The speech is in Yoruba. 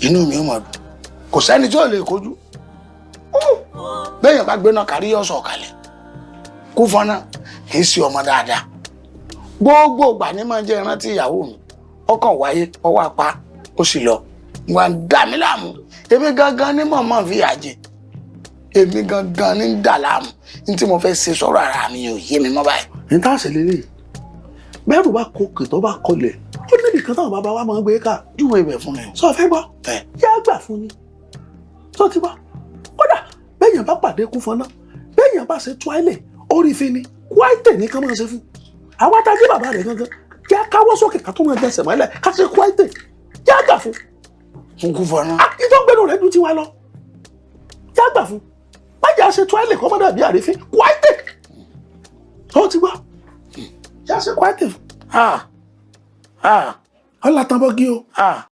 inú mi ò mọ̀ dùn kò sẹ́ni tí ò lè kojú bẹ́ẹ̀yàn bá gbéná kárí ọ̀sọ̀ kalẹ̀ kú fọ́nà kì í ṣe ọmọ dáadáa gbogbo ìgbà ní máa jẹ́ ìrántí ìyàwó mi ọkàn wáyé ọwọ́ apá ó sì lọ wà ń dà mí láàmú èmi gangan ní mọ̀mọ́ fi àjẹ èmi gangan ní dà láàmú ní tí mo fẹ́ ṣe sọ̀rọ̀ ara mi ò yé mi mọ́ báyìí. ní tá a ṣe lélẹ̀ bẹ́ẹ̀rù bá kókè tó bá kọlẹ̀ ó níbi kan táwọn bàbá wa máa ń gbé ká júwe ibẹ̀ fún mi. sọ fẹ́ gbọ́ fẹ́ yá gbà fún ni tó ti bá kódà bẹ́ẹ̀yàn bá pàdé kú fọ́nà bẹ́ẹ̀yàn bá ṣe túwálẹ̀ orí fi ni kwáìtẹ̀ ní ká máa ṣe fún àwọn atájú bàbá rẹ̀ gangan kí á káwọ́ sókè ká tó máa dẹsẹ̀ mọ́lẹ̀ ká ṣe kwáìtẹ̀ yá gbà fún. kú fọ́nà. ìtọ́gbẹ́nu rẹ̀ dùn tiwa lọ yá gbà fún májà ṣe túwálẹ̀ kọ́ mọ́dà bí àrífín kwáìtẹ̀ tó ti gbọ́ yá ṣe kwáìtẹ̀ fún. ọ̀là tán bọ́gí o.